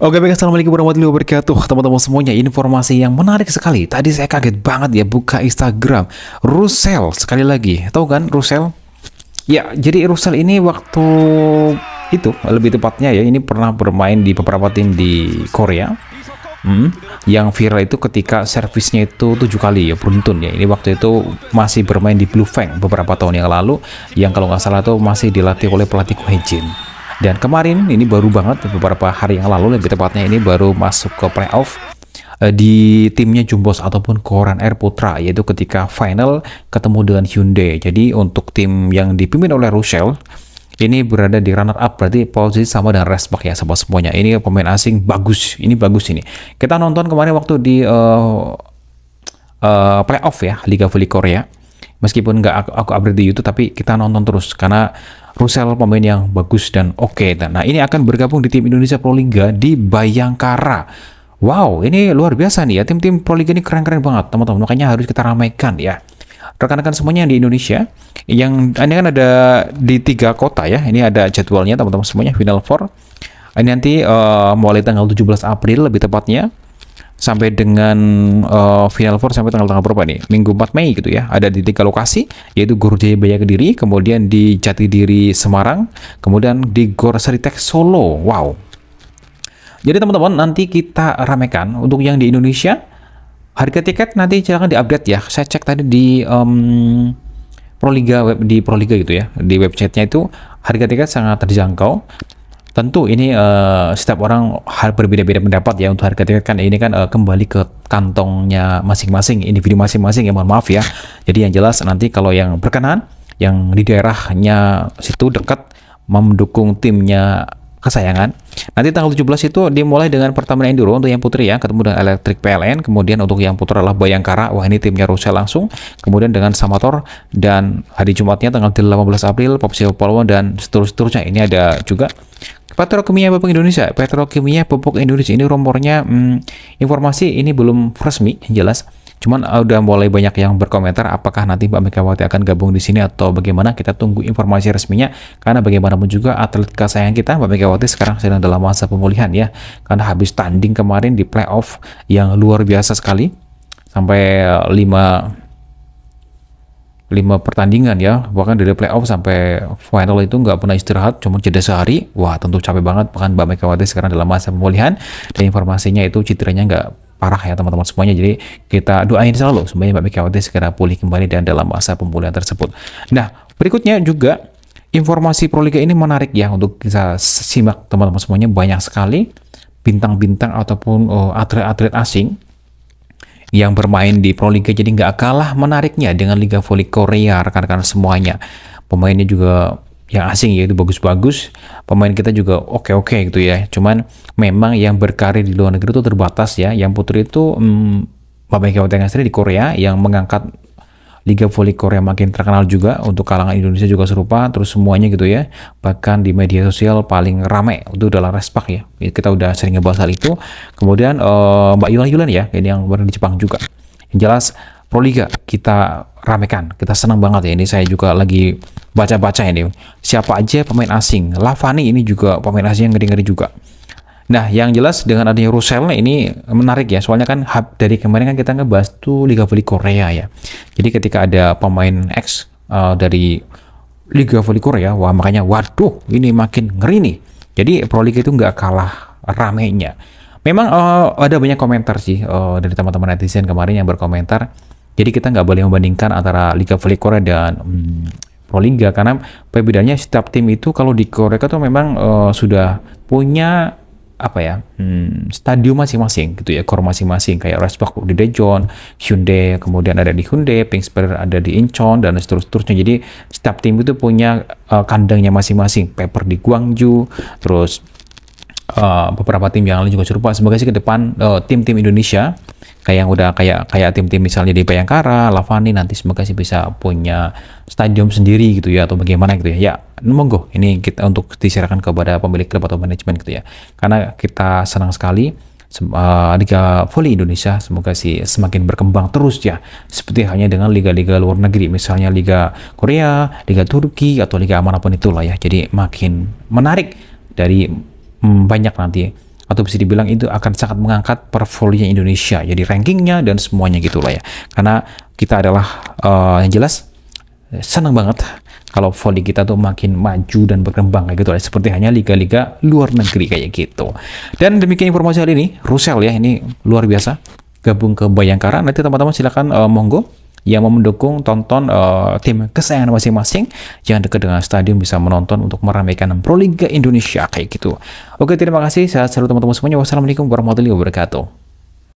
Oke, baik, assalamualaikum warahmatullahi wabarakatuh, teman-teman semuanya. Informasi yang menarik sekali. Tadi saya kaget banget ya buka Instagram. Russell sekali lagi, tahu kan Russell? Ya, jadi Russell ini waktu itu lebih tepatnya ya, ini pernah bermain di beberapa tim di Korea. Yang viral itu ketika servisnya itu 7 kali ya, beruntun ya. Ini waktu itu masih bermain di Blue Fang beberapa tahun yang lalu, yang kalau nggak salah itu masih dilatih oleh pelatih Ko Hae-jin. Dan kemarin ini baru banget beberapa hari yang lalu, lebih tepatnya ini baru masuk ke playoff di timnya Jumbos ataupun Korean Air Putra, yaitu ketika final ketemu dengan Hyundai. Jadi untuk tim yang dipimpin oleh Russell ini berada di runner up, berarti posisi sama dengan Resbak ya sahabat semuanya. Ini pemain asing bagus, ini bagus ini. Kita nonton kemarin waktu di playoff ya Liga Voli Korea. Meskipun nggak aku update di YouTube, tapi kita nonton terus karena Russell pemain yang bagus dan oke. Nah, ini akan bergabung di tim Indonesia Pro Liga di Bayangkara. Wow, ini luar biasa nih ya, tim-tim Pro Liga ini keren-keren banget teman-teman. Makanya harus kita ramaikan ya. Rekan-rekan semuanya yang di Indonesia, yang ini kan ada di 3 kota ya. Ini ada jadwalnya teman-teman semuanya, Final Four. Ini nanti mulai tanggal 17 April lebih tepatnya, sampai dengan Final Four sampai tanggal berapa nih? Minggu 4 Mei gitu ya. Ada di 3 lokasi, yaitu Gor Jayabaya Kediri, kemudian di Jatidiri Semarang, kemudian di Gor Seritek Solo. Wow. Jadi teman-teman, nanti kita ramekan untuk yang di Indonesia. Harga tiket nanti silahkan diupdate ya. Saya cek tadi di Proliga, web di Proliga gitu ya. Di websitenya itu harga tiket sangat terjangkau. Tentu ini setiap orang berbeda-beda pendapat ya untuk harga tiket, kan ini kan kembali ke kantongnya masing-masing, individu masing-masing ya, mohon maaf ya. Jadi yang jelas nanti kalau yang berkenan, yang di daerahnya situ dekat mendukung timnya kesayangan, nanti tanggal 17 itu dimulai dengan Pertamina Enduro untuk yang putri ya, ketemu dengan Electric PLN, kemudian untuk yang putra adalah Bayangkara, wah ini timnya Russell langsung, kemudian dengan Samator, dan hari Jumatnya tanggal 18 April Popsio Polwon, dan seterusnya. Ini ada juga Petrokimia Pupuk Indonesia. Petrokimia Pupuk Indonesia ini rumornya informasi ini belum resmi jelas. Cuman udah mulai banyak yang berkomentar apakah nanti Mbak Megawati akan gabung di sini atau bagaimana. Kita tunggu informasi resminya, karena bagaimanapun juga atlet kesayangan kita Mbak Megawati sekarang sedang dalam masa pemulihan ya, karena habis tanding kemarin di playoff yang luar biasa sekali, sampai 5 pertandingan ya, bahkan dari playoff sampai final itu nggak pernah istirahat, cuma jeda sehari. Wah, tentu capek banget. Bahkan Mbak Megawati sekarang dalam masa pemulihan, dan informasinya itu cederanya nggak parah ya teman-teman semuanya. Jadi kita doain selalu semuanya Mbak Megawati segera pulih kembali dan dalam masa pemulihan tersebut. Nah, berikutnya juga informasi Proliga ini menarik ya untuk kita simak teman-teman semuanya. Banyak sekali bintang-bintang ataupun atlet-atlet asing yang bermain di Proliga, jadi nggak kalah menariknya dengan Liga Voli Korea rekan-rekan semuanya. Pemainnya juga yang asing ya itu bagus-bagus, pemain kita juga oke-oke gitu ya. Cuman memang yang berkarir di luar negeri itu terbatas ya. Yang putri itu Mbak Megawati di Korea yang mengangkat Liga Voli Korea makin terkenal juga, untuk kalangan Indonesia juga serupa, terus semuanya gitu ya. Bahkan di media sosial paling ramai itu adalah Respak ya. Kita udah sering ngebahas hal itu. Kemudian Mbak Yulan ya, ini yang berada di Jepang juga. Yang jelas Proliga kita ramekan, kita senang banget ya. Ini saya juga lagi baca-baca ini. Siapa aja pemain asing. Lavani ini juga pemain asing yang ngeri-ngeri juga. Nah, yang jelas dengan adanya Russell ini menarik ya, soalnya kan dari kemarin kan kita ngebahas tuh Liga Voli Korea ya. Jadi ketika ada pemain X dari Liga Voli Korea, wah makanya waduh ini makin ngeri nih. Jadi Pro Liga itu nggak kalah ramenya. Memang ada banyak komentar sih dari teman-teman netizen kemarin yang berkomentar. Jadi kita nggak boleh membandingkan antara Liga Voli Korea dan Pro Liga, karena perbedaannya setiap tim itu kalau di Korea itu memang sudah punya stadium masing-masing gitu ya, core masing-masing, kayak Resbak di Daejeon, Hyundai kemudian ada di Hyundai, Pingsper ada di Incheon, dan seterusnya. Jadi setiap tim itu punya kandangnya masing-masing. Pepper di Gwangju, terus beberapa tim yang lain juga serupa. Semoga sih ke depan tim-tim Indonesia kayak yang udah kayak tim-tim misalnya di Bayangkara, Lavani, nanti semoga sih bisa punya stadium sendiri gitu ya, atau bagaimana gitu ya. Ya, monggo ini kita untuk diserahkan kepada pemilik klub atau manajemen gitu ya. Karena kita senang sekali Liga Voli Indonesia semoga sih semakin berkembang terus ya, seperti halnya dengan liga-liga luar negeri, misalnya Liga Korea, Liga Turki, atau liga manapun itulah ya. Jadi makin menarik dari banyak nanti atau bisa dibilang itu akan sangat mengangkat portfolio Indonesia, jadi rankingnya dan semuanya gitulah ya. Karena kita adalah yang jelas senang banget kalau voli kita tuh makin maju dan berkembang kayak gitu lah, seperti hanya liga-liga luar negeri kayak gitu. Dan demikian informasi hari ini, Russell ya, ini luar biasa gabung ke Bayangkara. Nanti teman-teman silakan monggo yang mau mendukung, tonton tim kesayangan masing-masing yang dekat dengan stadion bisa menonton untuk meramaikan Pro Liga Indonesia kayak gitu. Oke, terima kasih, sehat selalu teman-teman semuanya. Wassalamualaikum warahmatullahi wabarakatuh.